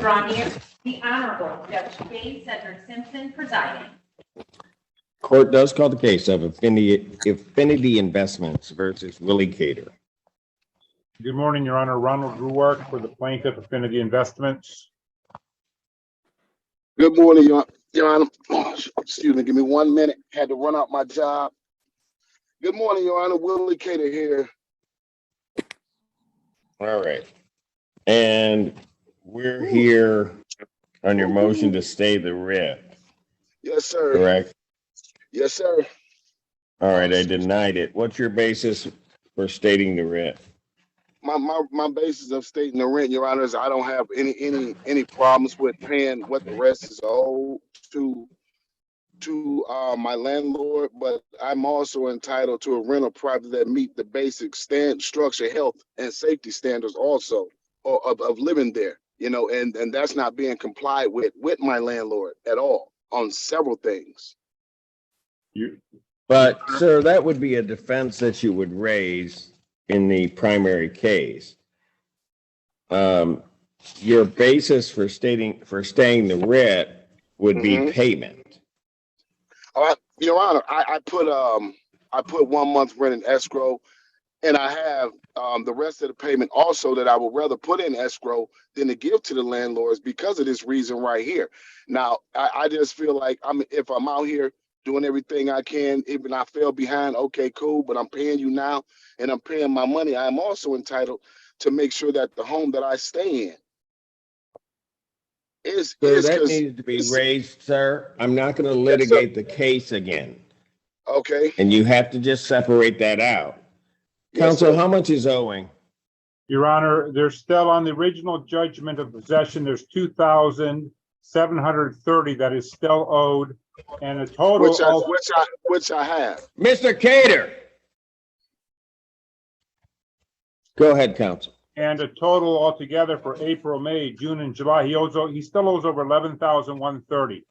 drawn near. The Honorable Judge J. Cedric Simpson presiding. Court does call the case of Affinity Investments versus Willie Cater. Good morning, Your Honor. Ronald Ruark for the plaintiff, Affinity Investments. Good morning, Your Honor. Excuse me, give me 1 minute. Had to run out my job. Good morning, Your Honor. Willie Cater here. All right. And we're here on your motion to stay the writ. Yes, sir. Correct? Yes, sir. All right, I denied it. What's your basis for stating the writ? My basis of stating the rent, Your Honor, is I don't have any problems with paying what the rest is owed to my landlord, but I'm also entitled to a rental property that meet the basic structure, health, and safety standards also of living there, and that's not being complied with my landlord at all on several things. But, sir, that would be a defense that you would raise in the primary case. Your basis for staying the writ would be payment. All right, Your Honor, I put 1 month rent in escrow, and I have the rest of the payment also that I would rather put in escrow than to give to the landlords because of this reason right here. Now, I just feel like if I'm out here doing everything I can, even I fell behind, okay, cool, but I'm paying you now and I'm paying my money. I'm also entitled to make sure that the home that I stay in is that needs to be raised, sir. I'm not going to litigate the case again. Okay. And you have to just separate that out. Yes, Counsel, sir. how much is owing? Your Honor, there's still on the original judgment of possession, there's $2,730 that is still owed, and a total which I have. Mr. Cater. Go ahead, counsel. And a total altogether for April, May, June, and July, he still owes over $11,130.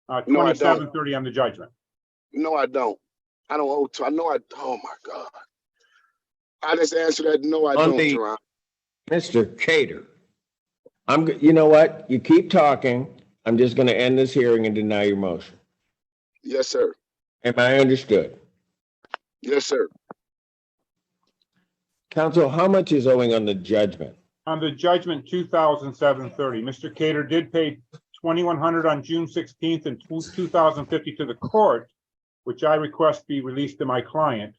$2,730 on the judgment. No, I don't. I don't owe to. Oh my God. I just answered that. No, I don't, Your Honor. Mr. Cater, you know what? You keep talking. I'm just going to end this hearing and deny your motion. Yes, sir. Am I understood? Yes, sir. Counsel, how much is owing on the judgment? On the judgment, $2,730. Mr. Cater did pay $2,100 on June 16th and $2,050 to the court, which I request be released to my client.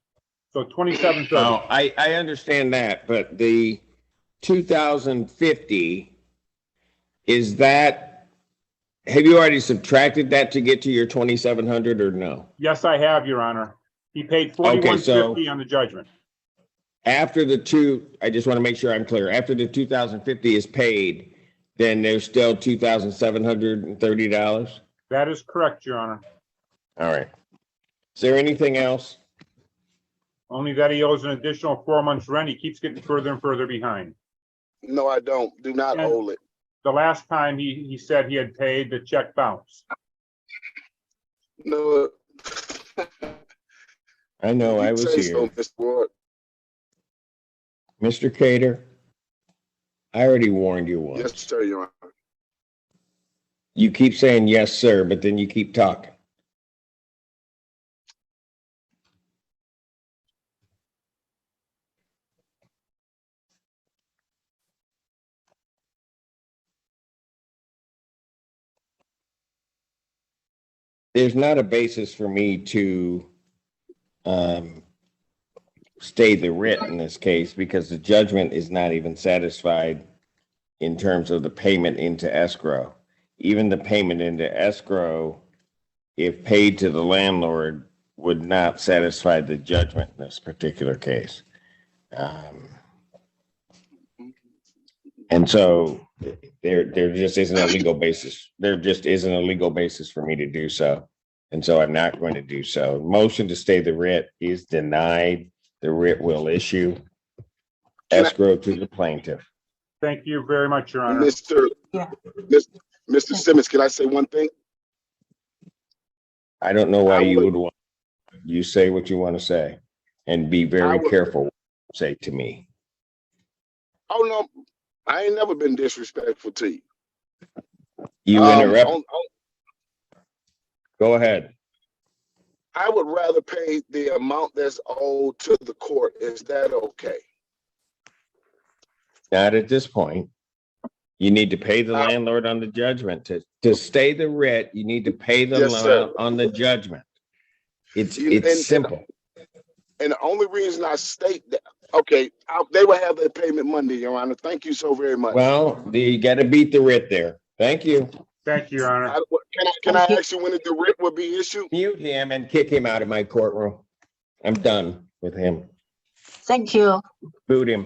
So $2,730. Oh, I understand that, but the $2,050, is that, have you already subtracted that to get to your $2,700 or no? Yes, I have, Your Honor. He paid $4,150 on the judgment. After I just want to make sure I'm clear. After the $2,050 is paid, then there's still $2,730? That is correct, Your Honor. All right. Is there anything else? Only that he owes an additional 4 months rent. He keeps getting further and further behind. No, I don't. Do not owe it. The last time he said he had paid, the check bounced. No. I know, I was here. So, Mr. Ward. Mr. Cater, I already warned you once. Yes, sir, Your Honor. You keep saying yes, sir, but then you keep talking. There's not a basis for me to stay the writ in this case because the judgment is not even satisfied in terms of the payment into escrow. Even the payment into escrow, if paid to the landlord, would not satisfy the judgment in this particular case. And so there just isn't a legal basis. There just isn't a legal basis for me to do so. And so I'm not going to do so. Motion to stay the writ is denied. The writ will issue escrow to the plaintiff. Thank you very much, Your Honor. Mr. Simmons, can I say one thing? I don't know why you would want, you say what you want to say and be very careful what you say to me. Oh, no, I ain't never been disrespectful to you. You interrupt. Go ahead. I would rather pay the amount that's owed to the court. Is that okay? Not at this point. You need to pay the landlord on the judgment. To stay the writ, you need to pay the Yes, sir. landlord on the judgment. It's And- simple. And the only reason I state that, okay, they will have their payment Monday, Your Honor. Thank you so very much. Well, you got to beat the writ there. Thank you. Thank you, Your Honor. Can I ask you when the writ will be issued? Mute him and kick him out of my courtroom. I'm done with him. Thank you. Boot him.